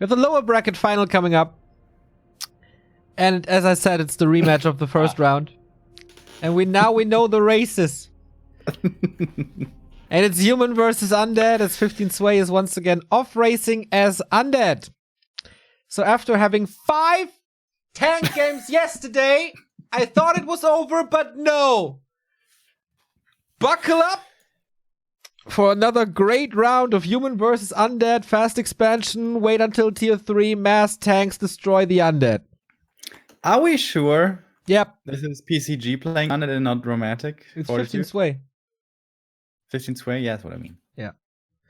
We have the lower bracket final coming up. And as I said, it's the rematch of the first round. And we know the races. And it's human versus undead, as 15 Sway is once again off racing as undead. So after having 5 tank games yesterday, I thought it was over, but no. Buckle up for another great round of human versus undead, fast expansion, wait until tier 3, mass tanks destroy the undead. Are we sure? Yep. This is PCG playing undead and not romantic? It's Fortitude? 15 Sway. 15 Sway? Yeah, that's what I mean. Yeah.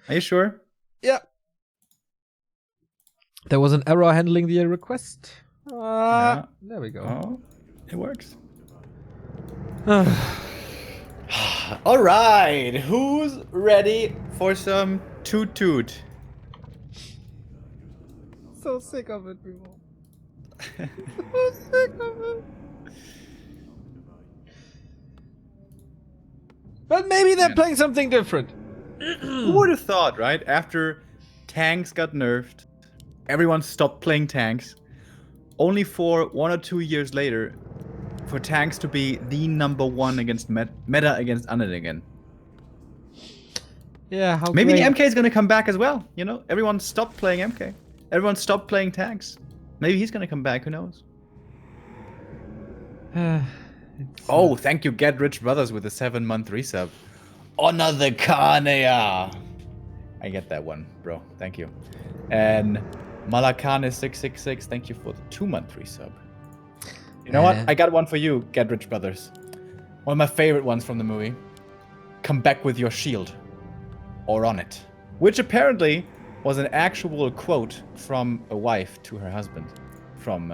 Are you sure? Yeah. There was an error handling the request. Yeah. There we go. Oh, it works. All right, who's ready for some toot? So sick of it, Remo. So sick of it. But maybe they're playing something different. Who would have thought, right? After tanks got nerfed, everyone stopped playing tanks. Only for 1 or 2 years later, for tanks to be the #1 against meta against undead again. Yeah, how Maybe great. the MK is gonna come back as well. You know, everyone stopped playing MK. Everyone stopped playing tanks. Maybe he's gonna come back. Who knows? Oh, thank you, Get Rich Brothers, with a 7-month resub. Honor the Kanea. I get that one, bro. Thank you. And Malakane666, thank you for the 2-month resub. You know what? I got one for you, Get Rich Brothers. One of my favorite ones from the movie. Come back with your shield. Or on it. Which apparently was an actual quote from a wife to her husband. From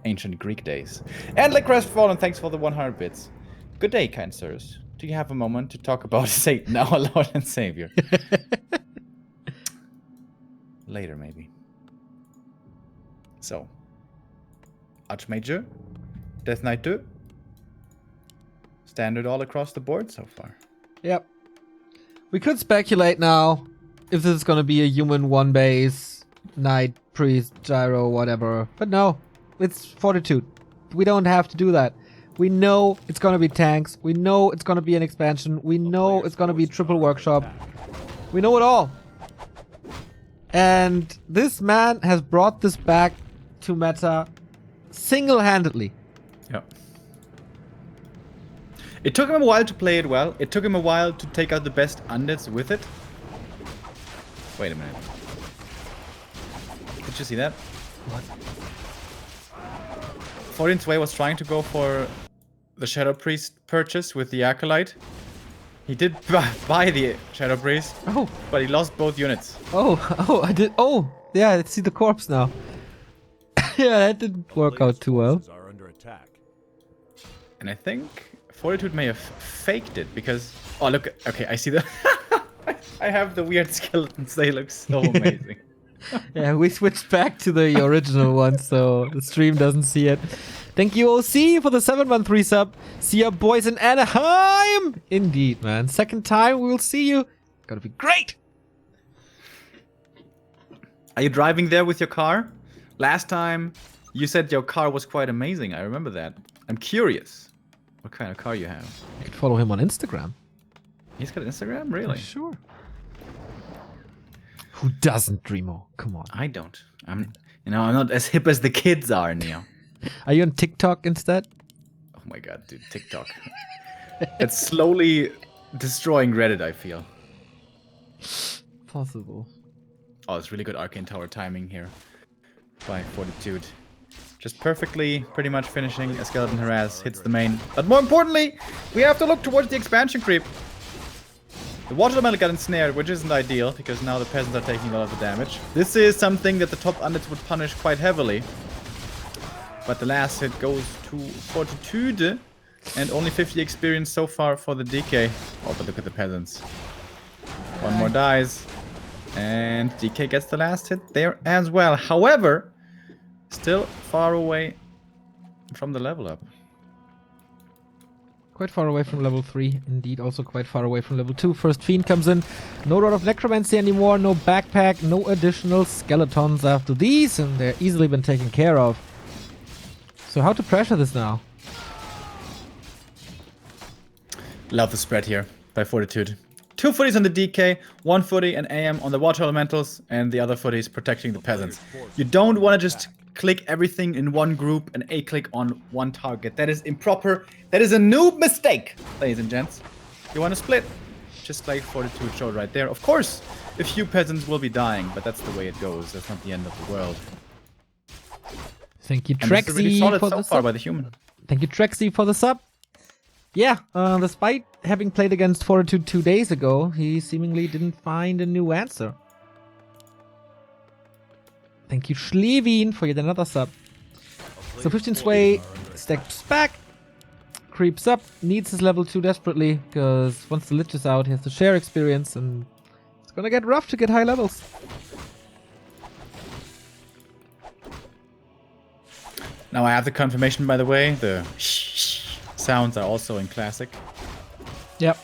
ancient Greek days. And Licrest Fallen, thanks for the 100 bits. Good day, kind sirs. Do you have a moment to talk about Satan, our Lord and Savior? Later, maybe. So. Archmage, Death Knight 2. Standard all across the board so far. Yep. We could speculate now if this is going to be a human 1 base, Knight, Priest, Gyro, whatever. But no, it's Fortitude. We don't have to do that. We know it's going to be tanks. We know it's going to be an expansion. We know it's going to be triple workshop. We know it all. And this man has brought this back to meta single-handedly. Yeah. It took him a while to play it well. It took him a while to take out the best undeads with it. Wait a minute. Did you see that? What? 14 Sway was trying to go for the Shadow Priest purchase with the Acolyte. He did buy the Shadow Priest, but he lost both units. I did. Oh, yeah, I see the corpse now. Yeah, that didn't work out too well. And I think Fortitude may have faked it because... Oh, look. Okay, I see the... I have the weird skeletons. They look so amazing. Yeah, we switched back to the original one, so the stream doesn't see it. Thank you, OC, for the 7-month resub. See ya, boys in Anaheim! Indeed, man. Second time we'll see you. Gonna be great! Are you driving there with your car? Last time, you said your car was quite amazing. I remember that. I'm curious what kind of car you have. You could follow him on Instagram. He's got Instagram? Really? Sure. Who doesn't, Remo? Come on. I don't. I'm not as hip as the kids are, Neo. Are you on TikTok instead? Oh my god, dude, TikTok. It's slowly destroying Reddit, I feel. Possible. Oh, it's really good Arcane Tower timing here by Fortitude. Just perfectly, pretty much finishing a Skeleton Harass, hits the main. But more importantly, we have to look towards the expansion creep. The Water Elemental got ensnared, which isn't ideal, because now the peasants are taking a lot of the damage. This is something that the top undeads would punish quite heavily. But the last hit goes to Fortitude, and only 50 experience so far for the DK. Oh, but look at the peasants. One more dies, and DK gets the last hit there as well. However, still far away from the level up. Quite far away from level 3. Indeed, also quite far away from level 2. First Fiend comes in. No Rod of Necromancy anymore. No backpack. No additional skeletons after these. And they're easily been taken care of. So how to pressure this now? Love the spread here by Fortitude. 2 footies on the DK, 1 footy and AM on the water elementals, and the other footies protecting the peasants. You don't want to just click everything in one group and A-click on one target. That is improper. That is a noob mistake, ladies and gents. You want to split, just like Fortitude showed right there. Of course, a few peasants will be dying, but that's the way it goes. That's not the end of the world. Thank you, And this is really Trexy, solid for so the far sub. by the human. Thank you, Trexy, for the sub. Yeah, despite having played against Fortitude 2 days ago, he seemingly didn't find a new answer. Thank you, Schlevin, for yet another sub. So 15 Sway steps back, creeps up, needs his level 2 desperately, because once the Lich is out, he has to share experience, and it's gonna get rough to get high levels. Now I have the confirmation, by the way. The sounds are also in Classic. Yep.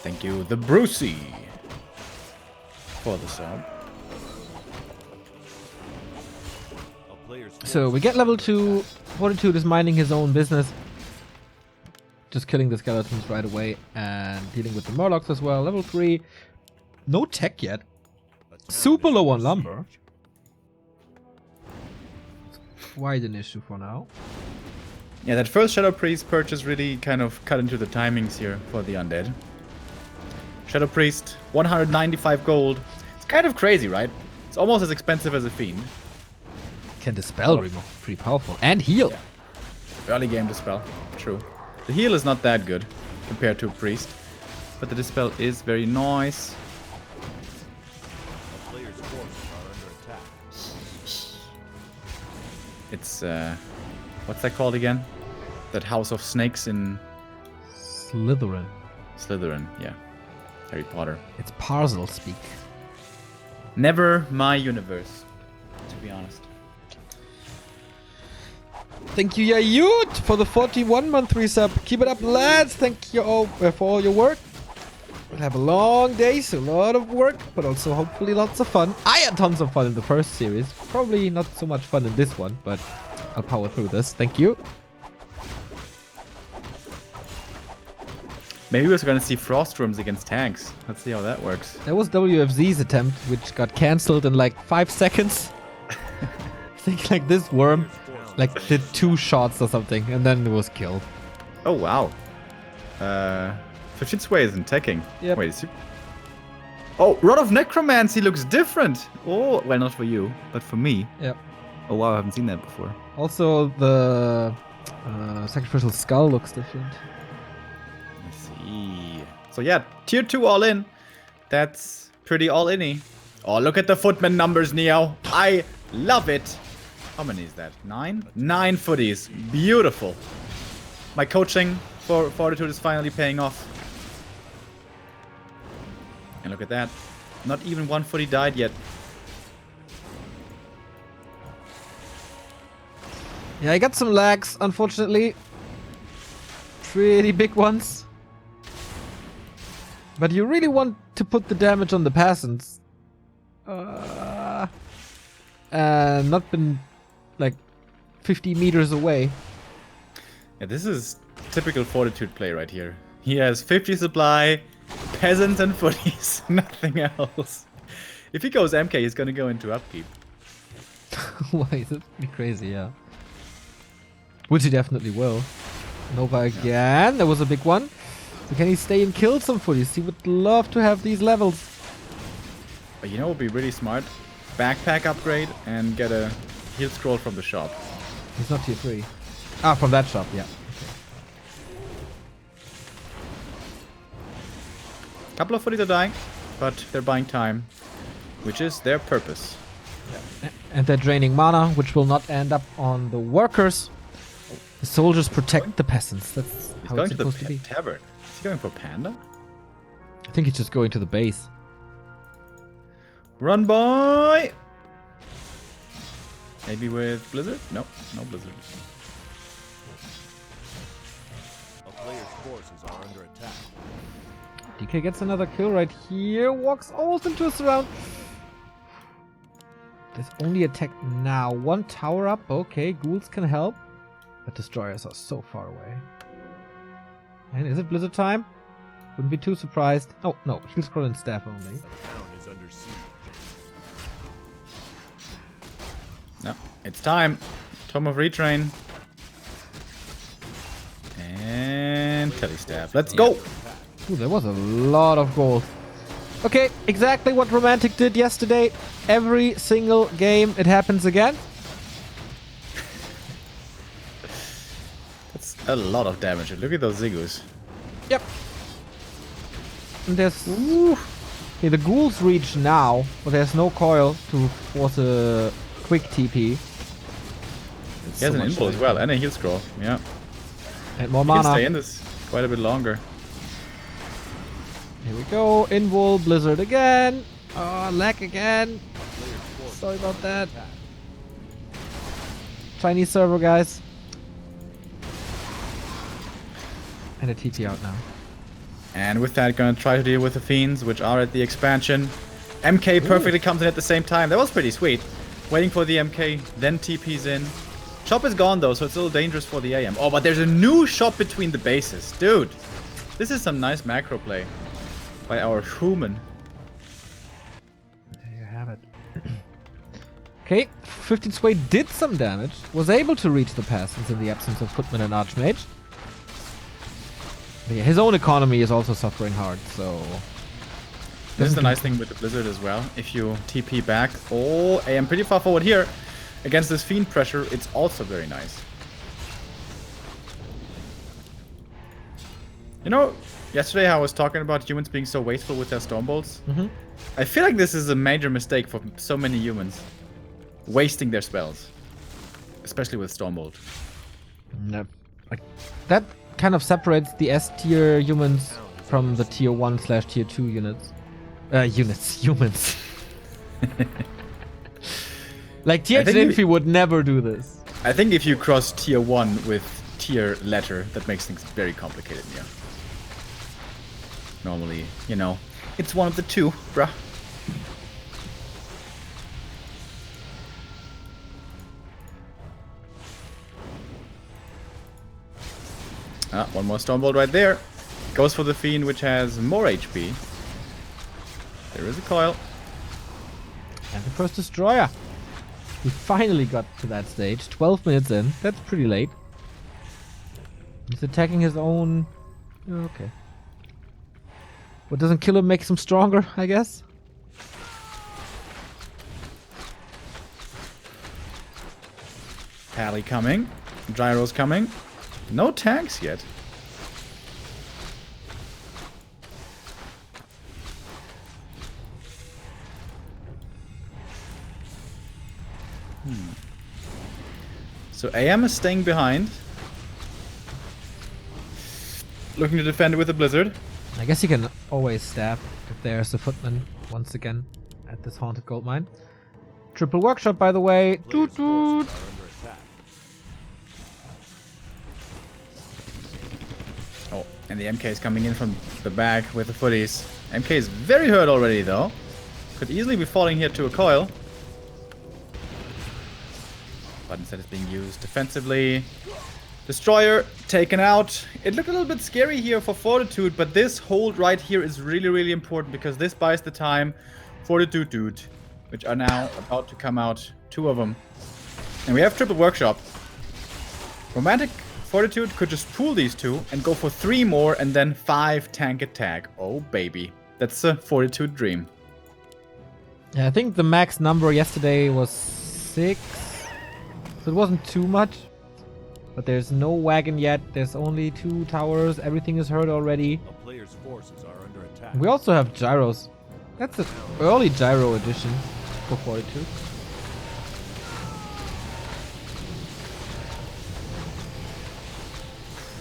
Thank you, the Brucey, for the sub. So we get level 2. Fortitude is minding his own business. Just killing the skeletons right away and dealing with the Murlocs as well. Level 3. No tech yet. Super low on lumber. Quite an issue for now. Yeah, that first Shadow Priest purchase really kind of cut into the timings here for the Undead. Shadow Priest, 195 gold. It's kind of crazy, right? It's almost as expensive as a Fiend. Can dispel Remo. Pretty powerful. And heal. Yeah. Early game dispel. True. The heal is not that good compared to a Priest. But the dispel is very nice. It's, what's that called again? That House of Snakes in... Slytherin. Slytherin, yeah. Harry Potter. It's parcel speak. Never my universe, to be honest. Thank you, Yayut, for the 41-month resub. Keep it up, lads. Thank you all for all your work. We'll have a long day, so a lot of work, but also hopefully lots of fun. I had tons of fun in the first series. Probably not so much fun in this one, but I'll power through this. Thank you. Maybe we're gonna see Frost Rooms against tanks. Let's see how that works. That was WFZ's attempt, which got cancelled in like 5 seconds. I think like this worm like did 2 shots or something, and then it was killed. Oh, wow. 15 Sway isn't teching. Yep. Wait, is he... Oh, Rod of Necromancy looks different. Oh, well, not for you, but for me. Yep. Oh, wow, I haven't seen that before. Also, the Sacrificial Skull looks different. Let's see. So, yeah, tier 2 all in. That's pretty all in-y. Oh, look at the footman numbers, Neo. I love it. How many is that? 9? 9 footies. Beautiful. My coaching for Fortitude is finally paying off. And look at that. Not even 1 footy died yet. Yeah, I got some lags, unfortunately. Pretty big ones. But you really want to put the damage on the peasants. And not been like 50 meters away. Yeah, this is typical Fortitude play right here. He has 50 supply, peasants and footies, nothing else. If he goes MK, he's gonna go into upkeep. Why? That's pretty crazy, yeah. Which he definitely will. Nova again. That was a big one. So can he stay and kill some footies? He would love to have these levels. But you know what would be really smart? Backpack upgrade and get a heal scroll from the shop. He's not tier 3. Ah, from that shop, yeah. A couple of footies are dying, but they're buying time, which is their purpose. And they're draining mana, which will not end up on the workers. The soldiers protect the peasants. That's He's how going it's to the supposed to be. tavern. Is he going for Panda? I think he's just going to the base. Run, boy! Maybe with Blizzard? No, no Blizzard. DK gets another kill right here. Walks almost into a surround. There's only attack now. One tower up. Okay, ghouls can help. But destroyers are so far away. And is it blizzard time? Wouldn't be too surprised. Oh, no. He'll scroll in staff only. No, it's time. Tome of Retrain. And telestab. Let's go! Ooh, there was a lot of gold. Okay, exactly what Romantic did yesterday. Every single game, it happens again. That's a lot of damage. Look at those Zigus. Yep. And there's... Ooh. Okay, the ghouls reach now, but there's no coil to force a quick TP. He has an info as well, and a heal scroll. Yeah. And more He mana. can stay in this quite a bit longer. Here we go. Invul, Blizzard again. Oh, lag again. Sorry about that. Chinese server, guys. And a TP out now. And with that, gonna try to deal with the Fiends, which are at the expansion. MK perfectly comes in at the same time. That was pretty sweet. Waiting for the MK, then TP's in. Shop is gone though, so it's a little dangerous for the AM. Oh, but there's a new shop between the bases. Dude, this is some nice macro play by our human. There you have it. Okay, 15 Sway did some damage. Was able to reach the peasants in the absence of Footman and Archmage. But yeah, his own economy is also suffering hard, so... This is the nice thing with the Blizzard as well. If you TP back, oh, AM pretty far forward here. Against this Fiend pressure, it's also very nice. You know, yesterday I was talking about humans being so wasteful with their Stormbolts. I feel like this is a major mistake for so many humans. Wasting their spells. Especially with Stormbolt. No. Like, that kind of separates the S tier humans from the tier 1/tier 2 units. Humans. Like, tier Infi would never do this. I think if you cross tier 1 with tier letter, that makes things very complicated, yeah. Normally, you know, it's one of the two, bruh. Ah, one more Stormbolt right there. Goes for the Fiend, which has more HP. There is a coil. And the first destroyer. We finally got to that stage. 12 minutes in. That's pretty late. He's attacking his own... Oh, okay. What doesn't kill him makes him stronger, I guess? Pally coming. Gyro's coming. No tanks yet. So AM is staying behind. Looking to defend it with a Blizzard. I guess you can always stab if there's a footman once again at this haunted gold mine. Triple workshop, by the way. Toot toot. Oh, and the MK is coming in from the back with the footies. MK is very hurt already though. Could easily be falling here to a coil. But instead it's being used defensively. Destroyer taken out. It looked a little bit scary here for Fortitude, but this hold right here is really, really important because this buys the time. Fortitude dude, which are now about to come out. 2 of them. And we have triple workshop. Romantic Fortitude could just pool these 2 and go for 3 more and then 5 tank attack. Oh baby. That's a Fortitude dream. Yeah, I think the max number yesterday was 6. So it wasn't too much. But there's no wagon yet. There's only 2 towers. Everything is hurt already. A player's forces are under attack. We also have gyros. That's an early gyro edition for Fortitude.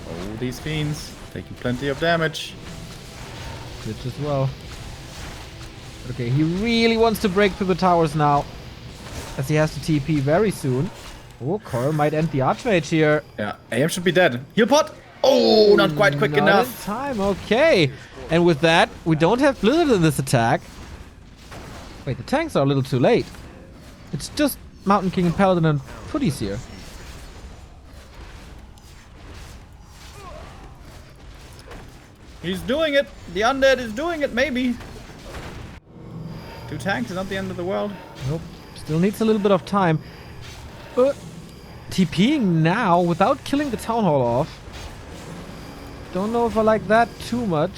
Oh, these fiends taking plenty of damage. Glitch as well. Okay, he really wants to break through the towers now. As he has to TP very soon. Oh, Coil might end the Archmage here. Yeah, AM should be dead. Heal pot! Oh, not quite quick Not enough. in time, okay. And with that, we don't have Blizzard in this attack. Wait, the tanks are a little too late. It's just Mountain King and Paladin and Footies here. He's doing it. The Undead is doing it, maybe. 2 tanks is not the end of the world. Nope. Still needs a little bit of time. TPing now without killing the Town Hall off. Don't know if I like that too much.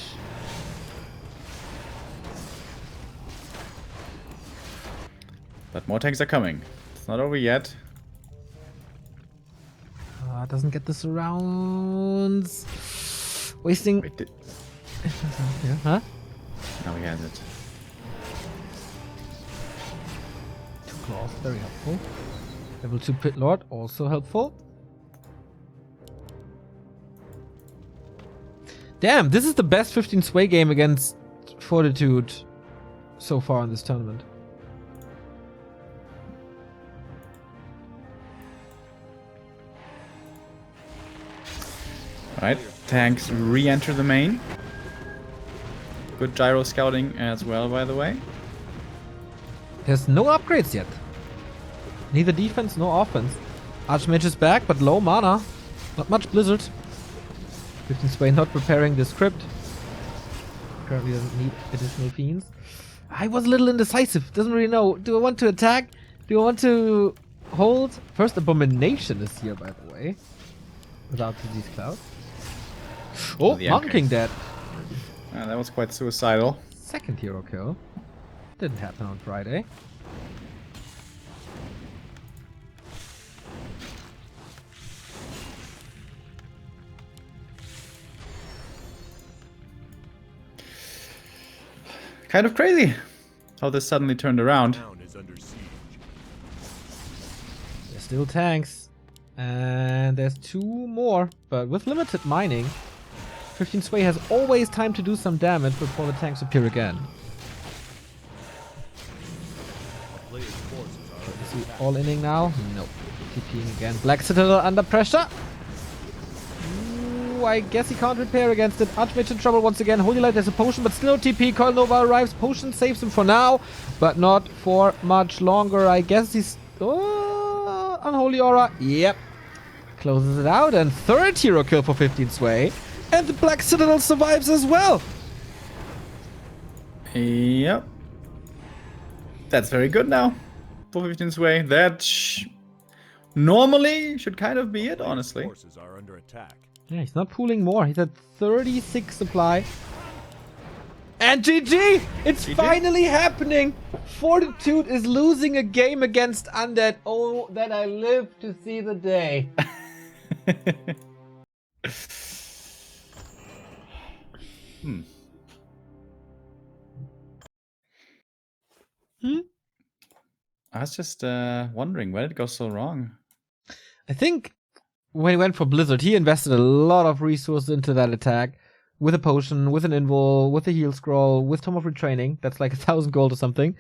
But more tanks are coming. It's not over yet. Doesn't get the surrounds. Wasting. Wait, Yeah, huh? now he has it. 2 claws, very helpful. Level 2 Pit Lord, also helpful. Damn, this is the best 15 sway game against Fortitude so far in this tournament. Alright, tanks re-enter the main. Good gyro scouting as well, by the way. There's no upgrades yet. Neither defense nor offense. Archmage is back, but low mana. Not much Blizzard. 15 Sway not preparing the script. Currently doesn't need additional fiends. I was a little indecisive. Doesn't really know. Do I want to attack? Do I want to hold? First Abomination is here, by the way. Without Disease Cloud. Oh, the Mountain MK. King dead. That was quite suicidal. Second hero kill. Didn't happen on Friday. Kind of crazy how this suddenly turned around. Town is under siege. There's still tanks. And there's 2 more. But with limited mining, 15 Sway has always time to do some damage before the tanks appear again. Players' forces are under Is he attack. all inning now? Nope. TPing again. Black Citadel under pressure. Ooh, I guess he can't repair against it. Archmage in trouble once again. Holy Light has a potion, but still no TP. Coil Nova arrives. Potion saves him for now, but not for much longer. I guess he's... Oh, Unholy Aura. Yep. Closes it out. And third hero kill for 15 Sway. And the Black Citadel survives as well. Yep. That's very good now. For 15 sway. That normally should kind of be it, honestly. Forces are under attack. Yeah, he's not pooling more. He's at 36 supply. And GG! It's GG. finally happening! Fortitude is losing a game against Undead. Oh, that I live to see the day. I was just wondering, where did it go so wrong? I think when he went for Blizzard, he invested a lot of resources into that attack. With a potion, with an invul, with a heal scroll, with Tome of Retraining. That's like 1,000 gold or something.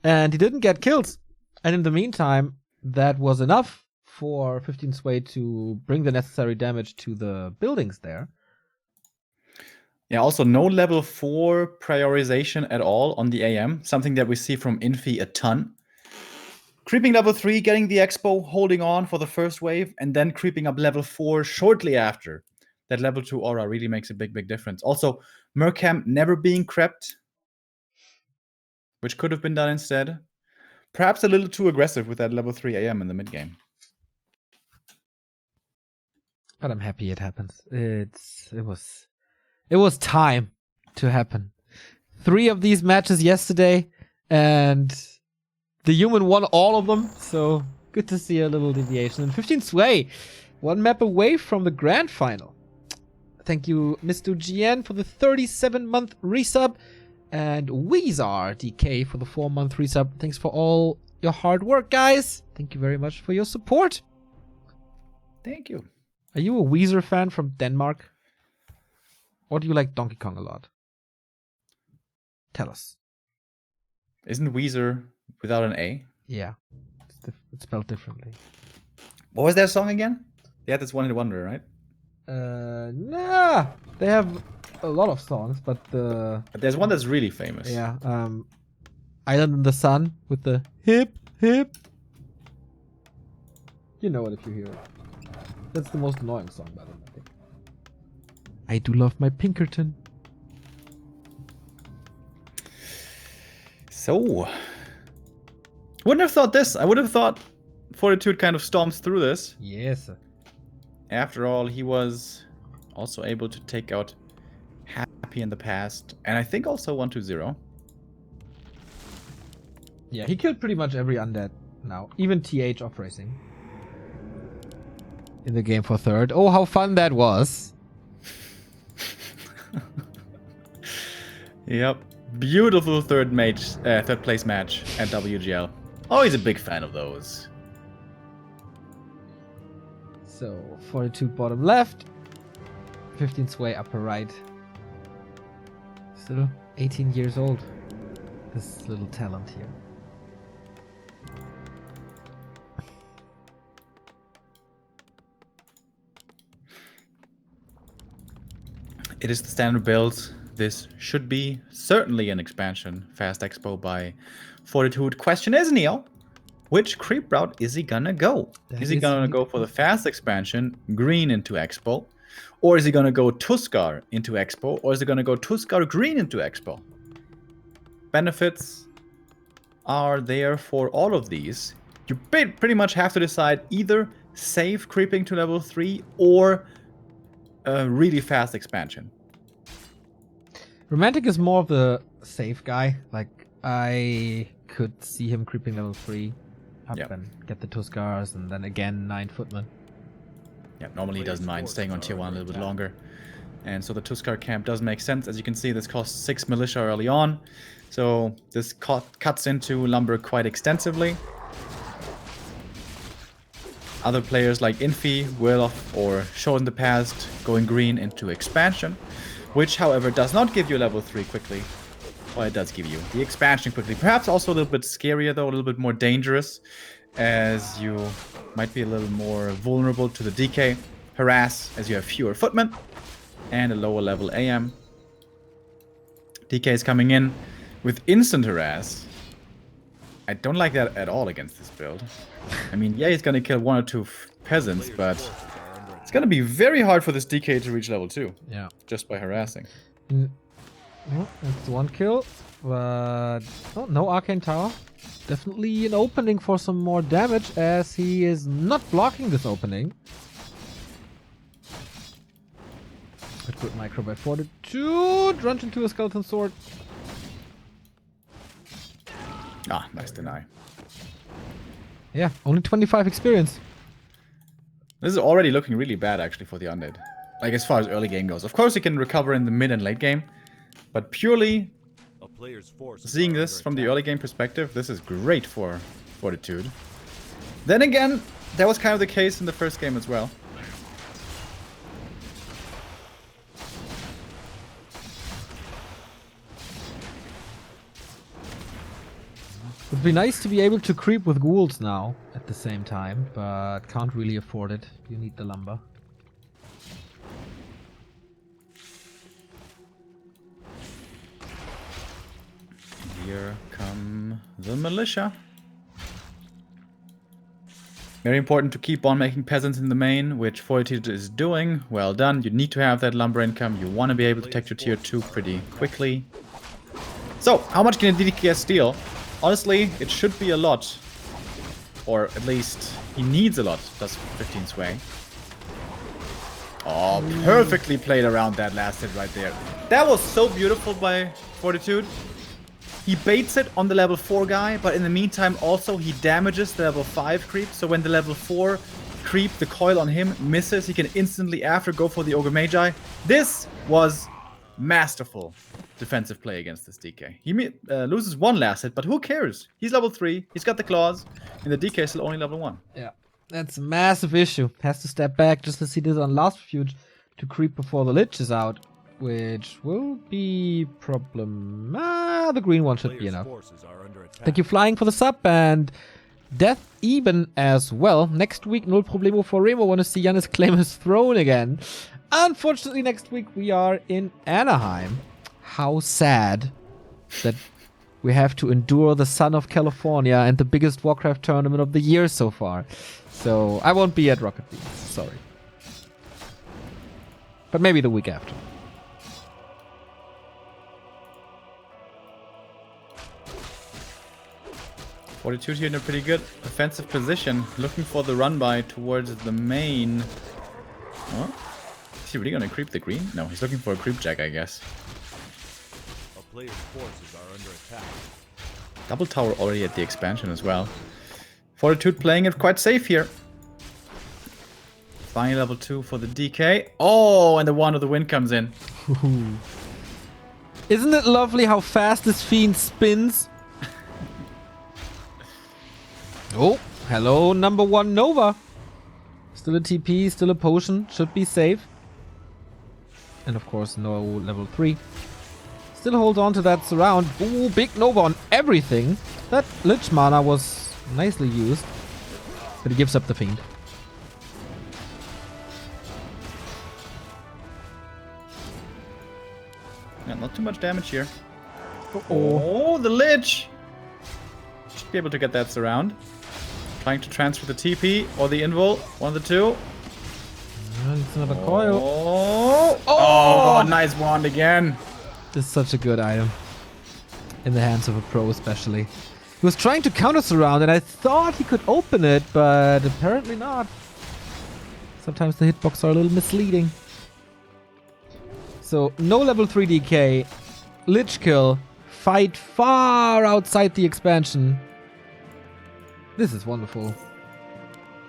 And he didn't get kills. And in the meantime, that was enough for 15 Sway to bring the necessary damage to the buildings there. Yeah, also no level 4 prioritization at all on the AM. Something that we see from Infi a ton. Creeping level 3, getting the expo, holding on for the first wave, and then creeping up level 4 shortly after. That level 2 aura really makes a big, big difference. Also, Mercam never being crept, which could have been done instead. Perhaps a little too aggressive with that level 3 AM in the mid game. But I'm happy it happens. It was time to happen. 3 of these matches yesterday, and the human won all of them. So good to see a little deviation. And 15 Sway, 1 map away from the grand final. Thank you, Mr. GN, for the 37-month resub, and Weezar DK for the 4-month resub. Thanks for all your hard work, guys. Thank you very much for your support. Thank you. Are you a Weezer fan from Denmark? Or do you like Donkey Kong a lot? Tell us. Isn't Weezer without an A? Yeah, it's spelled differently. What was that song again? They had this one hit wonder, right? Nah. They have a lot of songs, but the... There's one that's really famous. Yeah, Island in the Sun with the hip, hip. You know it if you hear it. That's the most annoying song, by the way, I think. I do love my Pinkerton. So, wouldn't have thought this. I would have thought Fortitude kind of storms through this. Yes. After all, he was also able to take out Happy in the past, and I think also 120. Yeah, he killed pretty much every undead now, even TH off racing. In the game for third. Oh, how fun that was. Yep. Beautiful third place match at WGL. Always a big fan of those. So, Fortitude bottom left. 15 sway upper right. Still 18 years old. This little talent here. It is the standard build. This should be certainly an expansion. Fast Expo by Fortitude. Question is, Neo, which creep route is he gonna go? Is he gonna go for the fast expansion, green into Expo? Or is he gonna go Tuskar into Expo? Or is he gonna go Tuskar green into Expo? Benefits are there for all of these. You pretty much have to decide either save creeping to level 3 or a really fast expansion. Romantic is more of the safe guy. Like, I could see him creeping level 3 up and get the Tuskars, and then again 9 footmen. Yeah, normally he doesn't mind staying on tier 1 a little bit longer. And so the Tuskar camp does make sense. As you can see, this costs 6 militia early on. So this cuts into lumber quite extensively. Other players like Infi will, or show in the past, going green into expansion. Which, however, does not give you level 3 quickly. Well, it does give you the expansion quickly. Perhaps also a little bit scarier, though, a little bit more dangerous. As you might be a little more vulnerable to the DK. Harass, as you have fewer footmen. And a lower level AM. DK is coming in with instant harass. I don't like that at all against this build. I mean, yeah, he's gonna kill 1 or 2 peasants, but it's gonna be very hard for this DK to reach level 2. Yeah. Just by harassing. Well, that's 1 kill, but oh, no Arcane Tower. Definitely an opening for some more damage, as he is not blocking this opening. A good micro by Fortitude. Runs into a skeleton sword. Ah, nice deny. Yeah, only 25 experience. This is already looking really bad, actually, for the Undead. Like, as far as early game goes. Of course, you can recover in the mid and late game. But purely seeing this from the early game perspective, this is great for Fortitude. Then again, that was kind of the case in the first game as well. It would be nice to be able to creep with ghouls now at the same time, but can't really afford it. You need the lumber. Here come the militia. Very important to keep on making peasants in the main, which Fortitude is doing. Well done. You need to have that lumber income. You want to be able to take to tier 2 pretty quickly. So, how much can a DDKS steal? Honestly, it should be a lot. Or at least, he needs a lot. Does 15 sway. Oh, perfectly played around that last hit right there. That was so beautiful by Fortitude. He baits it on the level 4 guy, but in the meantime also he damages the level 5 creep. So when the level 4 creep, the coil on him, misses, he can instantly after go for the Ogre Magi. This was masterful defensive play against this DK. He loses 1 last hit, but who cares? He's level 3, he's got the claws, and the DK is still only level 1. Yeah, that's a massive issue. Has to step back just to see this on last feud to creep before the Lich is out. Which will be problem. The green one should be enough. Thank you, Flying, for the sub, and Death even as well. Next week, null problemo for Remo. Want to see Giannis claim his throne again. Unfortunately, next week we are in Anaheim. How sad that we have to endure the sun of California and the biggest Warcraft tournament of the year so far. So I won't be at Rocket Beans. Sorry. But maybe the week after. Fortitude here in a pretty good offensive position. Looking for the run by towards the main. Oh, is he really gonna creep the green? No, he's looking for a creep jack, I guess. A player's forces are under attack. Double tower already at the expansion as well. Fortitude playing it quite safe here. Flying level 2 for the DK. Oh, and the Wand of the Wind comes in. Isn't it lovely how fast this fiend spins? Oh, hello, number 1 Nova. Still a TP, still a potion. Should be safe. And of course, no level 3. Still hold on to that surround. Ooh, big Nova on everything. That Lich mana was nicely used. But he gives up the fiend. Yeah, not too much damage here. Oh, the Lich! Should be able to get that surround. Trying to transfer the TP or the invul. One of the two. And it's another coil. Oh, nice wand again. This is such a good item. In the hands of a pro especially. He was trying to counter surround and I thought he could open it, but apparently not. Sometimes the hitbox are a little misleading. So, no level 3 DK. Lich kill. Fight far outside the expansion. This is wonderful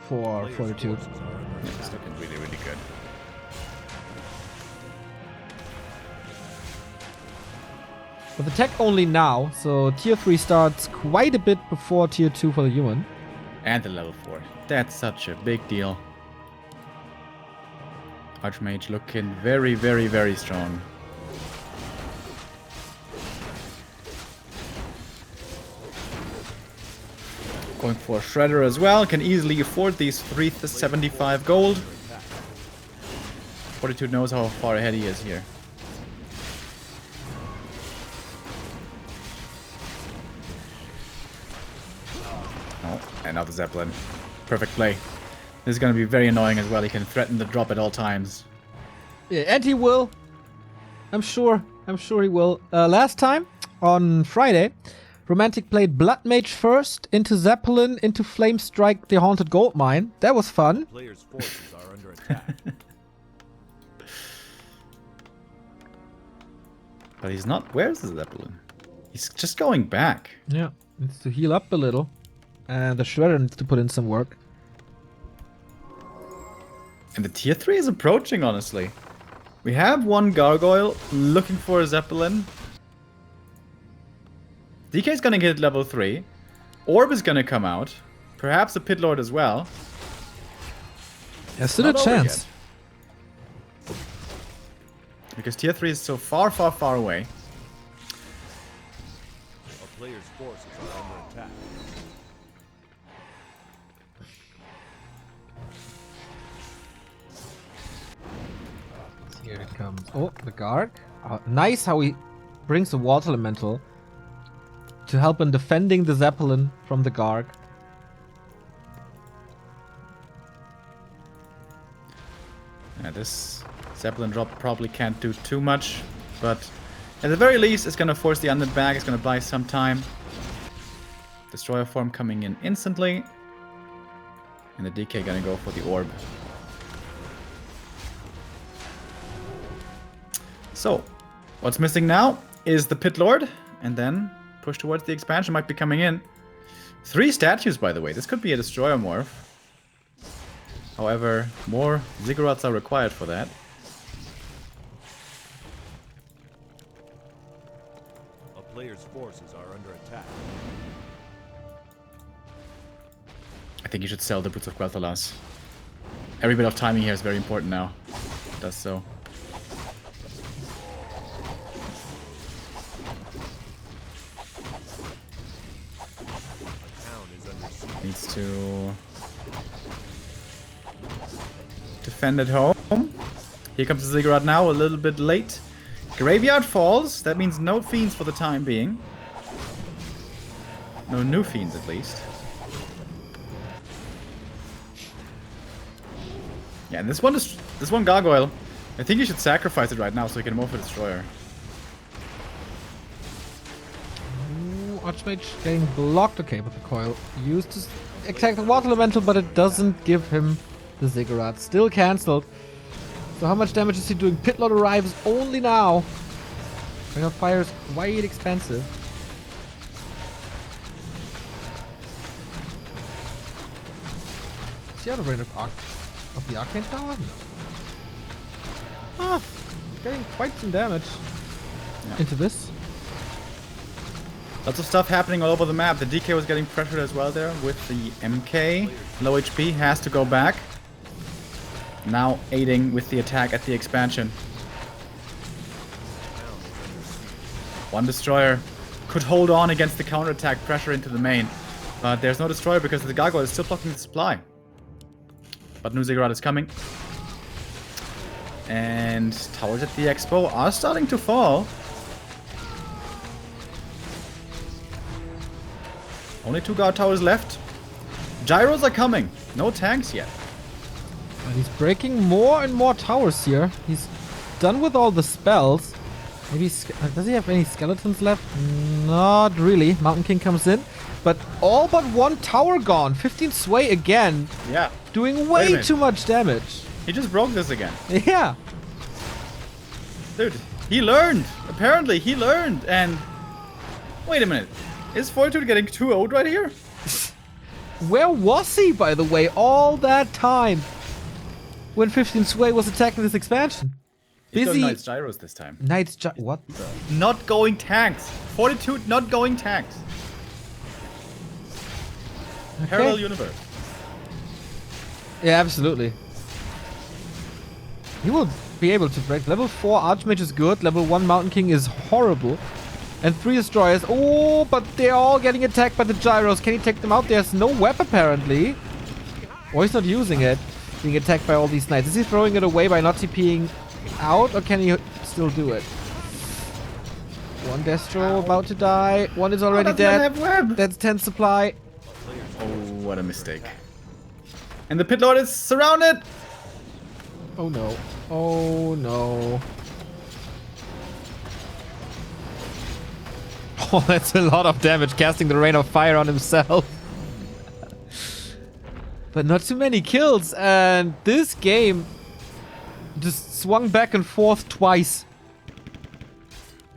for Fortitude. Yeah, it's looking really, really good. But the tech only now, so tier 3 starts quite a bit before tier 2 for the human. And the level 4. That's such a big deal. Archmage looking very, very, very strong. Going for a Shredder as well. Can easily afford these 375 gold. Fortitude knows how far ahead he is here. Oh, another Zeppelin. Perfect play. This is going to be very annoying as well. He can threaten the drop at all times. Yeah, and he will. I'm sure he will. Last time, on Friday, Romantic played Blood Mage first, into Zeppelin, into Flame Strike the Haunted Gold Mine. That was fun. Player's forces are under attack. But he's not. Where's the Zeppelin? He's just going back. Yeah, needs to heal up a little. And the Shredder needs to put in some work. And the tier 3 is approaching, honestly. We have one Gargoyle looking for a Zeppelin. DK is gonna get level 3. Orb is gonna come out. Perhaps a Pit Lord as well. There's still a chance. Because tier 3 is so far, far, far away. A player's forces are under attack. Here it comes. Oh, the guard. Nice how he brings the water elemental to help in defending the Zeppelin from the guard. Yeah, this Zeppelin drop probably can't do too much, but at the very least, it's gonna force the Undead back. It's gonna buy some time. Destroyer form coming in instantly, and the DK gonna go for the orb. So, what's missing now is the Pit Lord, and then push towards the expansion might be coming in. 3 statues, by the way. This could be a Destroyer morph. However, more Ziggurats are required for that. A player's forces are under attack. I think you should sell the Boots of Quel'Thalas. Every bit of timing here is very important now. It does so. A town is under siege. Needs to defend at home. Here comes the Ziggurat now, a little bit late. Graveyard falls. That means no fiends for the time being. No new fiends, at least. Yeah, and this one gargoyle. I think you should sacrifice it right now so you can move a destroyer. Ooh, Archmage getting blocked. Okay, with the coil used to attack the water elemental, but it doesn't give him the Ziggurat. Still cancelled. So how much damage is he doing? Pitlord arrives only now. Ring of Fire is quite expensive. Is he out of range of the Arcane Tower? No. Ah, getting quite some damage into this. Lots of stuff happening all over the map. The DK was getting pressured as well there with the MK. Low HP, has to go back. Now aiding with the attack at the expansion. One destroyer could hold on against the counterattack pressure into the main. But there's no destroyer because the gargoyle is still blocking the supply. But new Ziggurat is coming. And towers at the expo are starting to fall. Only 2 guard towers left. Gyros are coming. No tanks yet. And he's breaking more and more towers here. He's done with all the spells. Maybe does he have any skeletons left? Not really. Mountain King comes in, but all but 1 tower gone. 15 sway again. Yeah. Doing way too much damage. He just broke this again. Yeah. Dude, he learned. Apparently, he learned. And wait a minute. Is Fortitude getting 2-0'd right here? Where was he, by the way, all that time? When 15 Sway was attacking this expansion. He's Busy. going Knights Gyros this time. Knights what the? Not going tanks. Fortitude not going tanks. Okay. Parallel universe. Yeah, absolutely. He will be able to break. Level 4 Archmage is good. Level 1 Mountain King is horrible. And 3 destroyers. Oh, but they're all getting attacked by the gyros. Can he take them out? There's no web apparently. Or he's not using it. Being attacked by all these knights. Is he throwing it away by not TPing out? Or can he still do it? One Destro about to die. One is already dead. Have web. That's 10 supply. Oh, what a mistake. And the Pit Lord is surrounded. Oh no. Oh no. Oh, that's a lot of damage, casting the Rain of Fire on himself. But not too many kills, and this game just swung back and forth twice.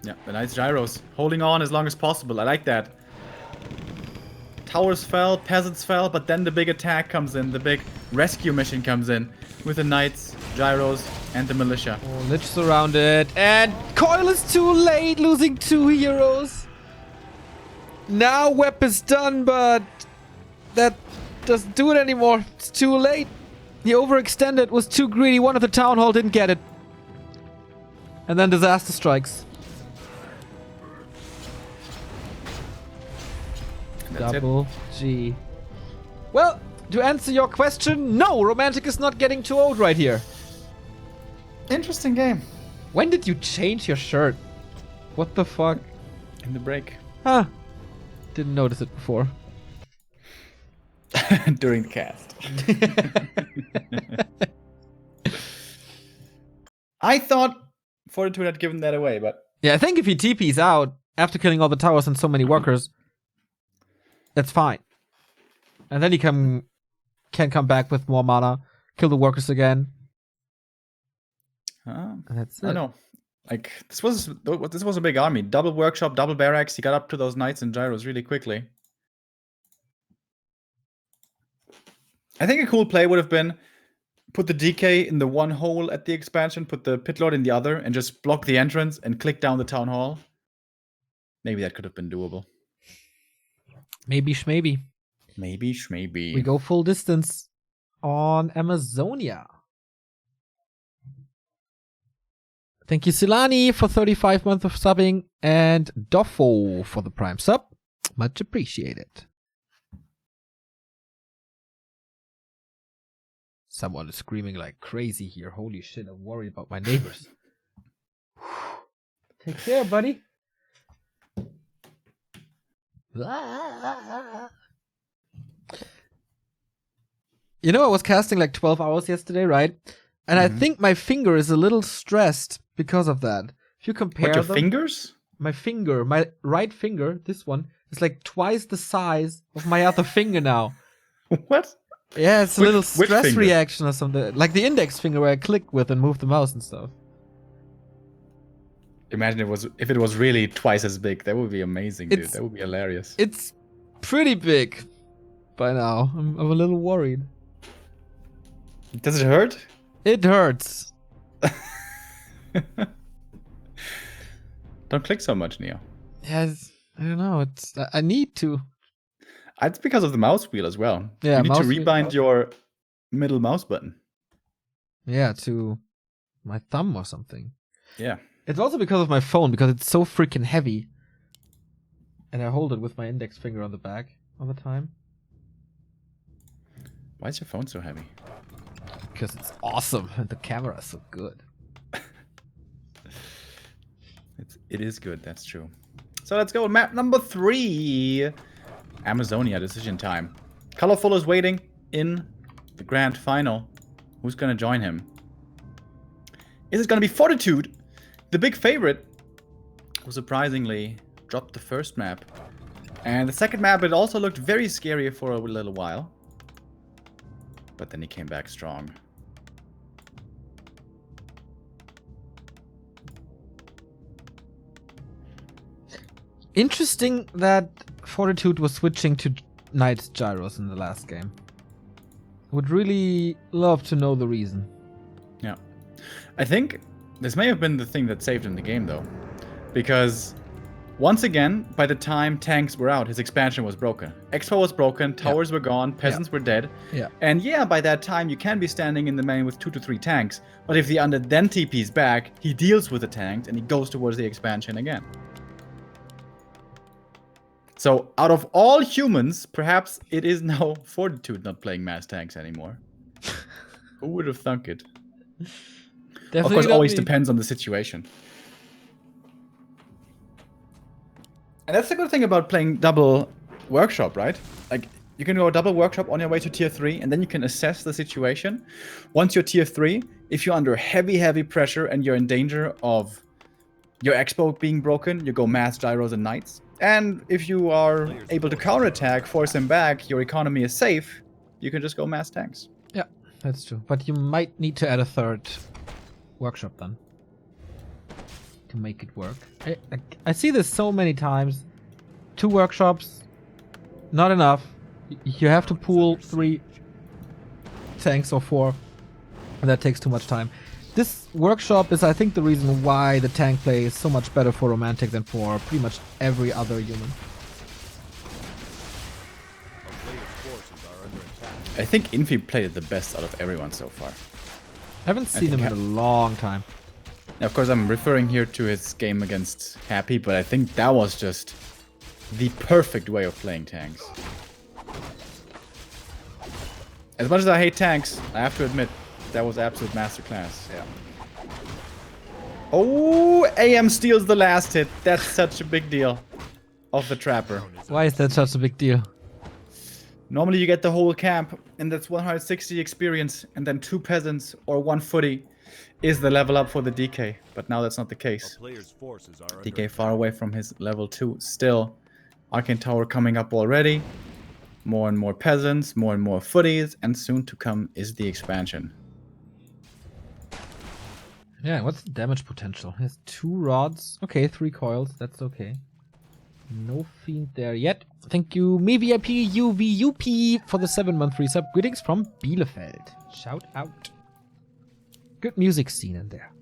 Yeah, the Knights Gyros holding on as long as possible. I like that. Towers fell, peasants fell, but then the big attack comes in. The big rescue mission comes in with the Knights, Gyros, and the militia. Oh, Lich surrounded, and Coil is too late, losing 2 heroes. Now Web is done, but that doesn't do it anymore. It's too late. He overextended, was too greedy. One at the town hall didn't get it. And then disaster strikes. That's Double G. Well, to answer your question, no, Romantic is not getting too old right here. Interesting game. When did you change your shirt? What the fuck? In the break. Huh. Didn't notice it before. During the cast. I thought Fortitude had given that away, but... Yeah, I think if he TP's out after killing all the towers and so many workers, that's fine. And then he can come back with more mana, kill the workers again. And that's it. I know. Like, this was a big army. Double workshop, double barracks. He got up to those knights and gyros really quickly. I think a cool play would have been put the DK in the one hole at the expansion, put the Pit Lord in the other, and just block the entrance and click down the town hall. Maybe that could have been doable. Maybe schmaybe. Maybe schmaybe. We go full distance on Amazonia. Thank you, Silani, for 35 months of subbing, and Doffo for the Prime sub. Much appreciated. Someone is screaming like crazy here. Holy shit, I'm worried about my neighbors. Take care, buddy. You know, I was casting like 12 hours yesterday, right? And I think my finger is a little stressed because of that. If you compare What, your them, fingers? my finger, my right finger, this one, is like twice the size of my other finger now. What? Yeah, it's a Which- little which stress finger? reaction or something. Like the index finger where I click with and move the mouse and stuff. Imagine if it was really twice as big. That would be amazing, dude. It's- That would be hilarious. It's pretty big by now. I'm a little worried. Does it hurt? It hurts. Don't click so much, Neo. Yeah, I don't know. I need to. It's because of the mouse wheel as well. Yeah, you need to mouse wheel. rebind your middle mouse button. Yeah, to my thumb or something. Yeah. It's also because of my phone, because it's so freaking heavy. And I hold it with my index finger on the back all the time. Why is your phone so heavy? Because it's awesome and the camera is so good. It is good, that's true. So let's go. Map number 3. Amazonia, decision time. Colorful is waiting in the grand final. Who's going to join him? Is it going to be Fortitude? The big favorite, who surprisingly dropped the first map. And the second map, it also looked very scary for a little while. But then he came back strong. Interesting that Fortitude was switching to Night Gyros in the last game. Would really love to know the reason. Yeah. I think this may have been the thing that saved him the game, though. Because, once again, by the time tanks were out, his expansion was broken. Expo was broken, towers were gone, peasants were dead. Yeah. And yeah, by that time, you can be standing in the main with 2 to 3 tanks. But if the Undead then TP's back, he deals with the tanks, and he goes towards the expansion again. So, out of all humans, perhaps it is now Fortitude not playing mass tanks anymore. Who would have thunk it? Definitely Of course, not always me. depends on the situation. And that's the good thing about playing double workshop, right? Like, you can go double workshop on your way to tier 3, and then you can assess the situation. Once you're tier 3, if you're under heavy, heavy pressure and you're in danger of your expo being broken, you go mass gyros and knights. And if you are able to counterattack, force him back, your economy is safe, you can just go mass tanks. Yeah, that's true. But you might need to add a third workshop then. To make it work. I see this so many times. 2 workshops, not enough. You have to pool 3 tanks or 4. And that takes too much time. This workshop is, I think, the reason why the tank play is so much better for Romantic than for pretty much every other human. A player's forces are under attack. I think Infi played it the best out of everyone so far. I haven't seen him think in a long time. Of course, I'm referring here to his game against Happy, but I think that was just the perfect way of playing tanks. As much as I hate tanks, I have to admit, that was absolute masterclass. Yeah. Oh, AM steals the last hit. That's such a big deal of the Trapper. Why is that such a big deal? Normally you get the whole camp, and that's 160 experience, and then 2 peasants or 1 footy is the level up for the DK. But now that's not the A case. player's forces are under DK far away from his level 2 still. Arcane Tower coming up already. More and more peasants, more and more footies, and soon to come is the expansion. Yeah, what's the damage potential? He has 2 rods. Okay, 3 coils. That's okay. No fiend there yet. Thank you, MeVIP UVUP, for the 7-month resub. Greetings from Bielefeld. Shout out. Good music scene in there.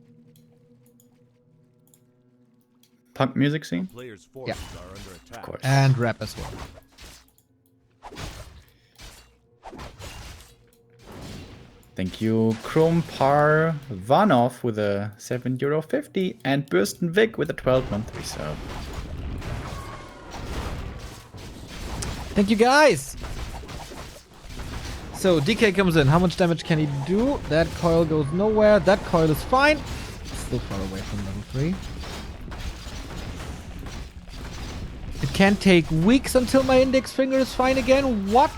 Punk music scene? player's forces are under attack. Of course. And rap as well. Thank you, Krumpar Vanov with a €7.50 and Bursten Vic with a 12-month resub. Thank you, guys. So DK comes in. How much damage can he do? That coil goes nowhere. That coil is fine. Still far away from level 3. It can take weeks until my index finger is fine again. What?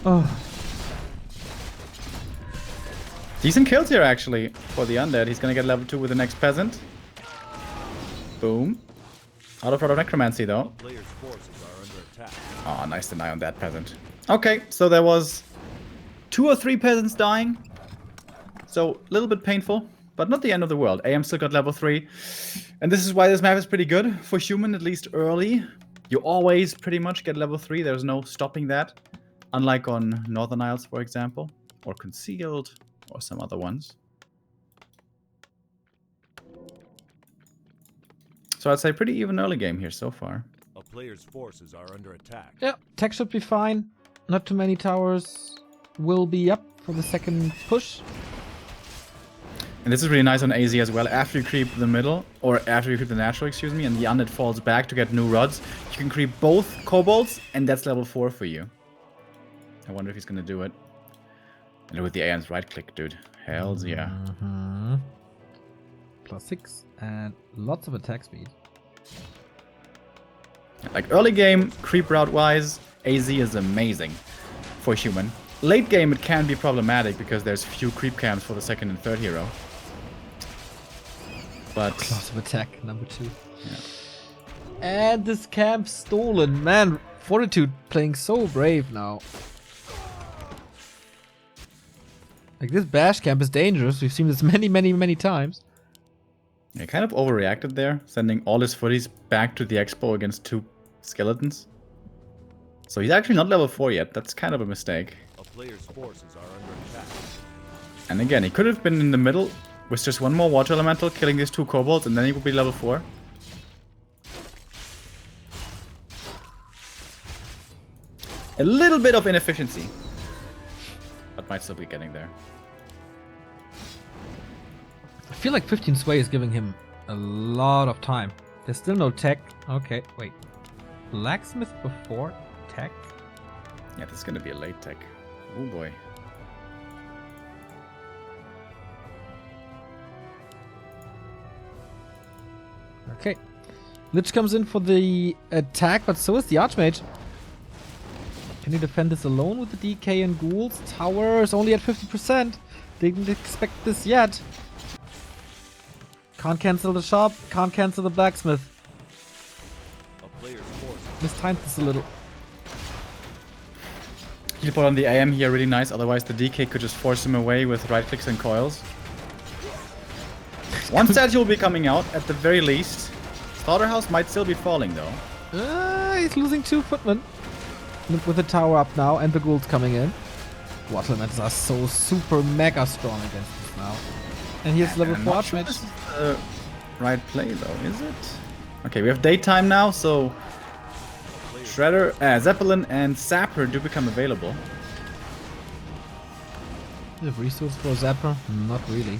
Oh. Decent kills here, actually, for the Undead. He's gonna get level 2 with the next Peasant. Boom. Out of Necromancy, though. Player's forces are under attack. Oh, nice deny on that Peasant. Okay, so there was 2 or 3 Peasants dying. So, a little bit painful, but not the end of the world. AM still got level 3. And this is why this map is pretty good for human, at least early. You always pretty much get level 3. There's no stopping that. Unlike on Northern Isles, for example. Or Concealed. Or some other ones. So I'd say pretty even early game here so far. A player's forces are under attack. Yeah, tech should be fine. Not too many towers will be up for the second push. And this is really nice on AZ as well. After you creep the middle, or after you creep the natural, excuse me, and the Undead falls back to get new rods, you can creep both kobolds, and that's level 4 for you. I wonder if he's gonna do it. And with the AM's right click, dude. Hells yeah. +6 and lots of attack speed. Like early game, creep route wise, AZ is amazing for human. Late game it can be problematic because there's few creep camps for the second and third hero. But Lots of attack, number 2. yeah. And this camp stolen. Man, Fortitude playing so brave now. Like, this bash camp is dangerous. We've seen this many times. He kind of overreacted there, sending all his footies back to the expo against 2 skeletons. So he's actually not level 4 yet. That's kind of a mistake. A player's forces are under attack. And again, he could have been in the middle with just 1 more water elemental, killing these 2 kobolds, and then he would be level 4. A little bit of inefficiency. But might still be getting there. I feel like 15 Sway is giving him a lot of time. There's still no tech. Okay, wait. Blacksmith before tech? Yeah, this is gonna be a late tech. Oh boy. Okay. Lich comes in for the attack, but so is the Archmage. Can he defend this alone with the DK and ghouls? Tower is only at 50%. Didn't expect this yet. Can't cancel the shop, can't cancel the blacksmith. A player's forces. Mistimed this a little. He'll put on the AM here really nice, otherwise the DK could just force him away with right clicks and coils. One statue will be coming out at the very least. Slaughterhouse might still be falling though. He's losing 2 footmen. With the tower up now and the ghouls coming in. Water elementals are so super mega strong against this now. And here's level 4 Archmage. This is the right play though, is it? Okay, we have daytime now, so Shredder, Zeppelin and Sapper do become available. Do you have resource for Zapper? Not really.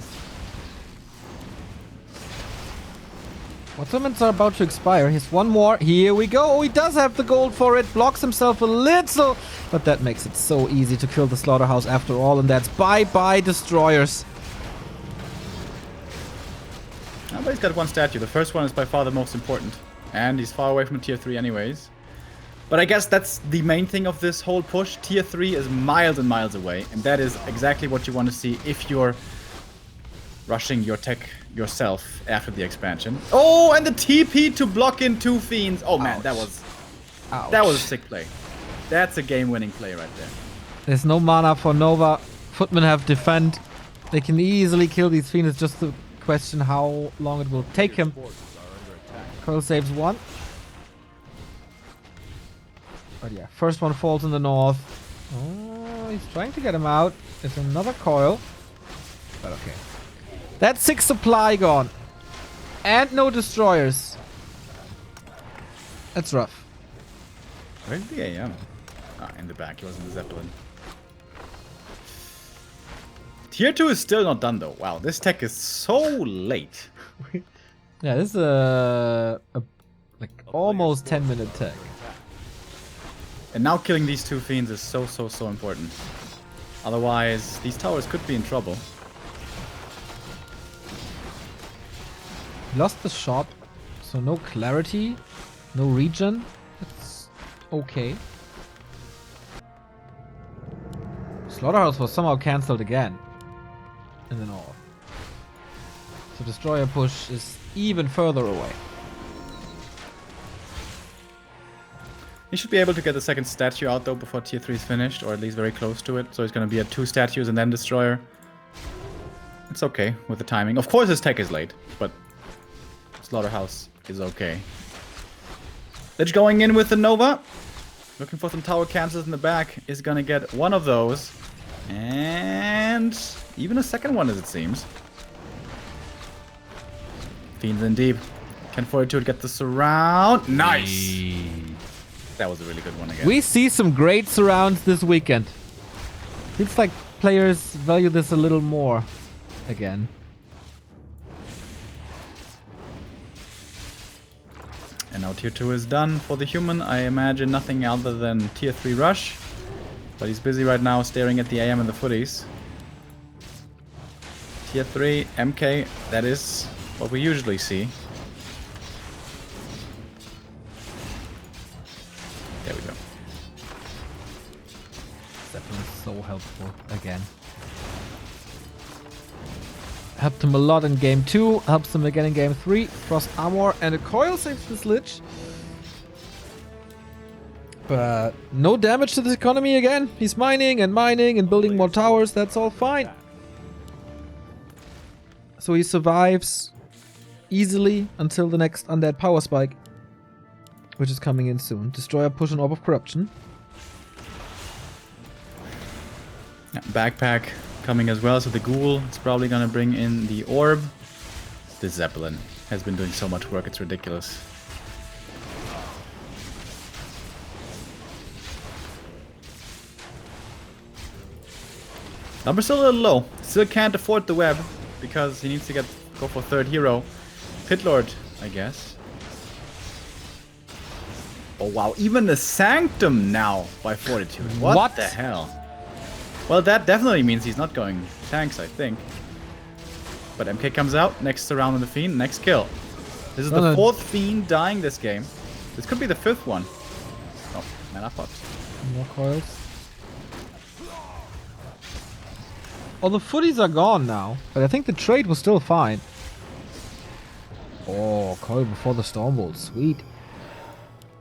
Waterments are about to expire. Here's 1 more. Here we go. Oh, he does have the gold for it. Blocks himself a little. But that makes it so easy to kill the slaughterhouse after all. And that's bye-bye destroyers. Oh, but he's got 1 statue. The first one is by far the most important. And he's far away from tier 3 anyways. But I guess that's the main thing of this whole push. Tier 3 is miles and miles away. And that is exactly what you want to see if you're rushing your tech yourself after the expansion. Oh, and the TP to block in 2 fiends. Oh man, that was a sick play. That's a game-winning play right there. There's no mana for Nova. Footmen have defend. They can easily kill these fiends. It's just the question how long it will take him. Coil saves 1. But yeah, first one falls in the north. Oh, he's trying to get him out. There's another coil. But okay. That's 6 supply gone. And no destroyers. That's rough. Where's the AM? Ah, in the back. He was in the Zeppelin. Tier 2 is still not done though. Wow, this tech is so late. Yeah, this is a like almost 10-minute tech. And now killing these two fiends is so important. Otherwise, these towers could be in trouble. Lost the shot, so no clarity, no regen. That's okay. Slaughterhouse was somehow cancelled again in the north. So destroyer push is even further away. He should be able to get the second statue out though before tier 3 is finished, or at least very close to it. So he's going to be at 2 statues and then destroyer. It's okay with the timing. Of course his tech is late, but Slaughterhouse is okay. Lich going in with the Nova. Looking for some tower cancels in the back. Is going to get one of those. And even a second one as it seems. Fiends in deep. Can Fortitude get the surround? Nice! That was a really good one again. We see some great surrounds this weekend. Feels like players value this a little more again. And now tier 2 is done for the human. I imagine nothing other than tier 3 rush. But he's busy right now staring at the AM and the footies. Tier 3 MK, that is what we usually see. There we go. Zeppelin is so helpful again. Helped him a lot in game 2, helps him again in game 3. Frost armor and a coil saves this Lich. But no damage to this economy again. He's mining and building more towers. That's all fine. So he survives easily until the next undead power spike, which is coming in soon. Destroyer push an orb of corruption. Yeah, backpack coming as well, so the ghoul is probably gonna bring in the orb. This Zeppelin has been doing so much work, it's ridiculous. Number's still a little low. Still can't afford the web because he needs to go for third hero. Pitlord, I guess. Oh wow, even the Sanctum now by Fortitude. What the hell? Well, that definitely means he's not going tanks, I think. But MK comes out, next surround on the Fiend, next kill. This is the 4th Fiend dying this game. This could be the 5th one. Oh, mana pot. More coils. All the footies are gone now, but I think the trade was still fine. Oh, coil before the Stormbolt, sweet.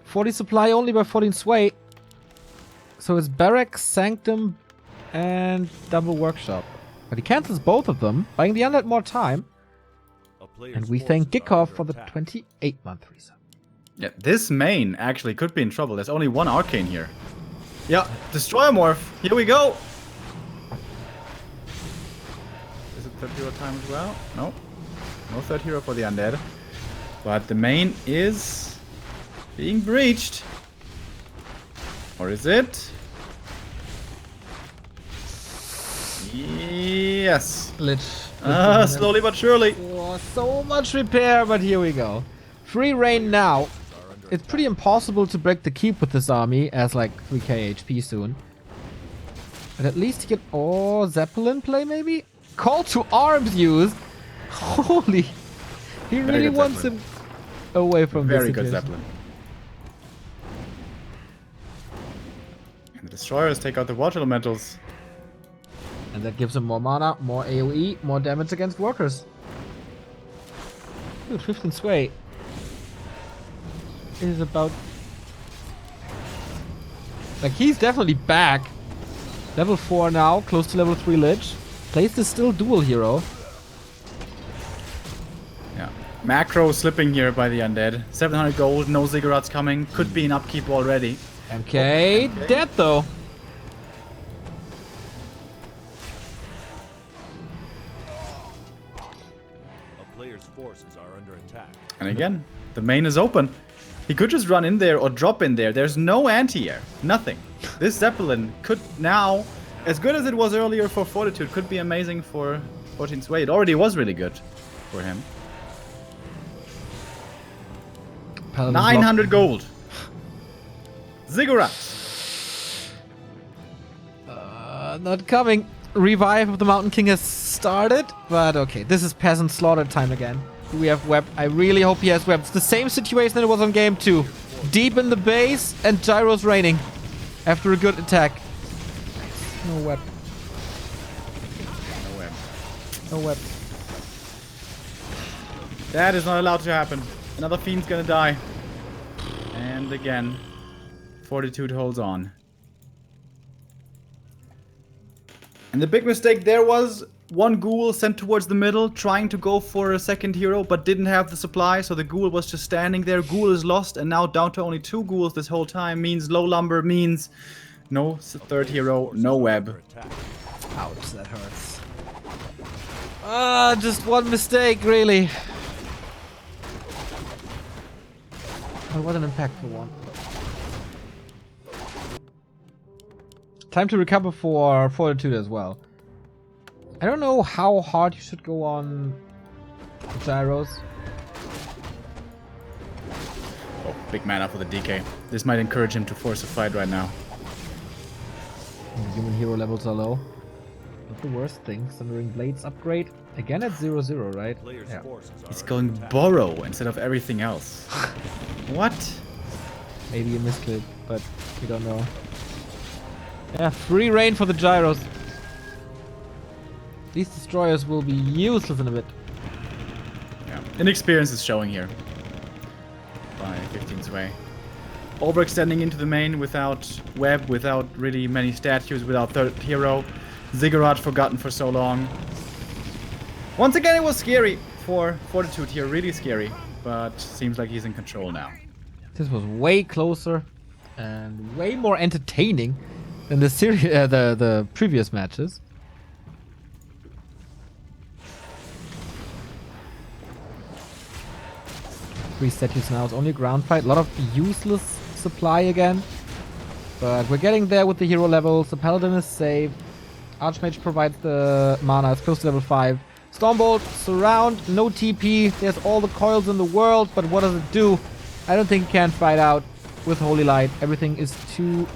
40 supply only by 14 sway. So it's Barrack, Sanctum, and double workshop. But he cancels both of them, buying the Undead more time. And we thank Gickoff for the 28-month reset. Yeah, this main actually could be in trouble. There's only one arcane here. Yeah, Destroyer Morph. Here we go. Is it third hero time as well? No. No third hero for the Undead. But the main is being breached. Or is it? Yes. Lich. Slowly but surely. Oh, so much repair, but here we go. Free reign now. It's pretty impossible to break the keep with this army as like 3k HP soon. But at least he can... Oh, Zeppelin play maybe? Call to arms used. Holy. He really wants him away from this. Very good Zeppelin. And the destroyers take out the water elementals. And that gives him more mana, more AoE, more damage against workers. Dude, 15 sway is about... Like, he's definitely back. Level 4 now, close to level 3 Lich. Plays the still dual hero. Yeah. Macro slipping here by the Undead. 700 gold, no ziggurats coming. Could be an upkeep already. MK dead though. A player's forces are under attack. And again, the main is open. He could just run in there or drop in there. There's no anti-air. Nothing. This Zeppelin could now, as good as it was earlier for Fortitude, could be amazing for 14 Sway. It already was really good for him. Paladin 900 gold. Ziggurat. Not coming. Revive of the Mountain King has started, but okay, this is peasant slaughter time again. Do we have web? I really hope he has web. It's the same situation that it was on game 2. Deep in the base and gyros raining after a good attack. No web. No web. No web. That is not allowed to happen. Another fiend's gonna die. And again, Fortitude holds on. And the big mistake there was one ghoul sent towards the middle, trying to go for a second hero, but didn't have the supply, so the ghoul was just standing there. Ghoul is lost, and now down to only 2 ghouls this whole time. Means low lumber, means no third hero, no web. Ouch, that hurts. Just one mistake, really. Oh, what an impactful one. Time to recover for Fortitude as well. I don't know how hard you should go on the gyros. Oh, big mana for the DK. This might encourage him to force a fight right now. The human hero levels are low. Not the worst thing. Sundering Blades upgrade. Again at 0-0, right? Yeah. He's going borrow instead of everything else. What? Maybe a misclick, but we don't know. Yeah, free reign for the gyros. These destroyers will be useless in a bit. Yeah. Inexperience is showing here. By 15's way. Overextending into the main without web, without really many statues, without third hero. Ziggurat forgotten for so long. Once again, it was scary for Fortitude here, really scary. But seems like he's in control now. This was way closer and way more entertaining than the series, the previous matches. Three statues now. It's only a ground fight. A lot of useless supply again. But we're getting there with the hero levels. The Paladin is safe. Archmage provides the mana. It's close to level 5. Stormbolt, surround, no TP. There's all the coils in the world, but what does it do? I don't think it can fight out with Holy Light. Everything is too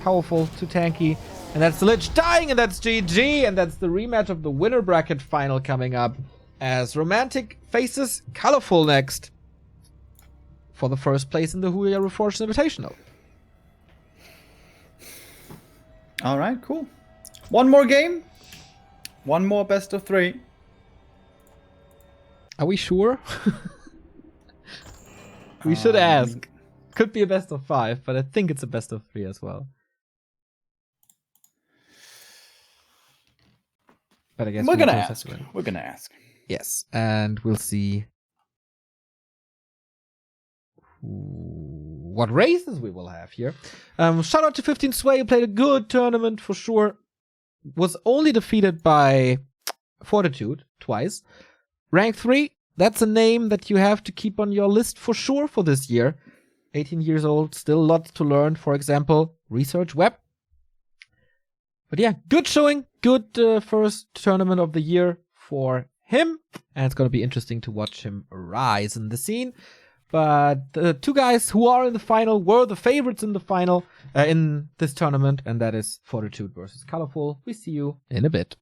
powerful, too tanky. And that's the Lich dying, and that's GG, and that's the rematch of the winner bracket final coming up as Romantic faces Colorful next for the first place in the Huya Reforged Invitational. Alright, cool. One more game. One more best of 3. Are we sure? We should ask. Could be a best of 5, but I think it's a best of 3 as well. But I guess we're gonna ask. We're gonna ask. Yes, and we'll see what races we will have here. Shout out to 15 Sway, who played a good tournament for sure. Was only defeated by Fortitude twice. Rank 3, that's a name that you have to keep on your list for sure for this year. 18 years old, still lots to learn. For example, research web. But yeah, good showing. Good first tournament of the year for him. And it's going to be interesting to watch him rise in the scene. But the 2 guys who are in the final were the favorites in the final in this tournament. And that is Fortitude versus Colorful. We see you in a bit.